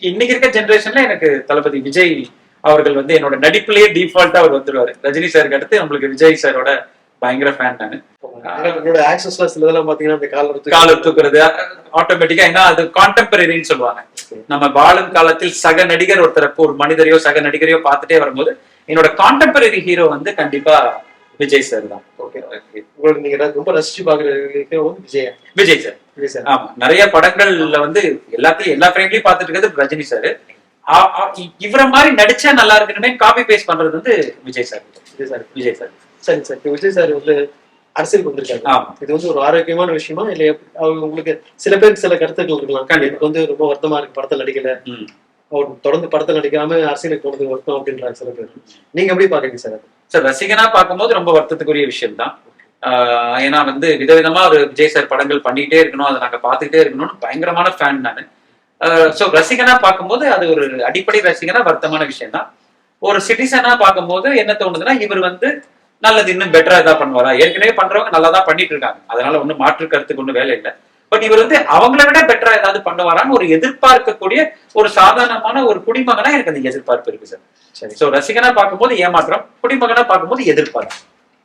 இன்னைக்கு இருக்க ஜெனரேஷன்ல எனக்கு தளபதி விஜய் அவர்கள் வந்து என்னோட நடிப்புலயே டிஃபால்ட்டா அவர் வந்துருவாரு. ரஜினி சாருக்கு அடுத்து நம்மளுக்கு விஜய் சாரோட பயங்கர ஃபேன் நானு. ஆக்சஸ்ல சிலதெல்லாம் பாத்தீங்கன்னா அந்த காலர் தூக்குறது ஆட்டோமேட்டிக்கா, ஏன்னா அது கான்டெம்பரரின்னு சொல்லுவாங்க. நம்ம வாழும் காலத்தில் சக நடிகர் ஒருத்தர ஒரு மனிதரையோ சக நடிகரையோ பார்த்துட்டே வரும்போது என்னோட கான்டெம்பரரி ஹீரோ வந்து கண்டிப்பா விஜய் சார் தான். உங்களுக்கு நீங்க ரொம்ப ரசிச்சு பாக்குற ஹீரோ வந்து விஜய் சார். ஆமா, நிறைய படங்கள்ல வந்து எல்லாத்தையும் எல்லா ஃப்ரேம்லயும் பார்த்துட்டு இருக்கிறது ரஜினி சார். இவர மாதிரி நடிச்சா நல்லா இருக்குன்னு காப்பி பேஸ்ட் பண்றது வந்து விஜய் சார். விஜய் சார். சரி சார், விஜய் சார் வந்து அரசியலுக்கு வந்திருக்காங்க. இது வந்து ஒரு ஆரோக்கியமான விஷயமா இல்ல? உங்களுக்கு சில பேருக்கு சில கருத்துக்கள் இருக்கலாம். எனக்கு வந்து ரொம்ப வருத்தமா இருக்கு படத்தில் நடிக்கல, அவர் தொடர்ந்து படத்தில் நடிக்காம அரசியலுக்கு போனது வருத்தம் அப்படின்றாங்க சில பேர். நீங்க எப்படி பாக்குறீங்க சார்? சார், ரசிகனா பார்க்கும்போது ரொம்ப வருத்தத்துக்குரிய விஷயம் தான். ஏன்னா வந்து விதவிதமா ஒரு விஜய் சார் படங்கள் பண்ணிட்டே இருக்கணும், அதை நாங்க பாத்துக்கிட்டே இருக்கணும்னு பயங்கரமான ஃபேன் நானு. சோ ரசிகனா பார்க்கும்போது அது ஒரு அடிப்படை ரசிகனா வருத்தமான விஷயம் தான். ஒரு சிட்டிசனா பார்க்கும்போது என்ன தோணுதுன்னா, இவர் வந்து நல்லது இன்னும் பெட்டரா ஏதாவது பண்ணுவாரா? ஏற்கனவே பண்றவங்க நல்லா தான் பண்ணிட்டு இருக்காங்க, அதனால ஒன்னும் மாற்று கருத்துக்கு ஒன்றும் வேலை இல்லை. பட் இவர் வந்து அவங்கள விட பெட்டரா ஏதாவது பண்ணுவாரான்னு ஒரு எதிர்பார்க்கக்கூடிய ஒரு சாதாரணமான ஒரு குடிமகனா எனக்கு அந்த எதிர்பார்ப்பு இருக்கு சார். சரி, சோ ரசிகனா பார்க்கும்போது ஏமாற்றம், குடிமகனா பார்க்கும்போது எதிர்பார்ப்பு.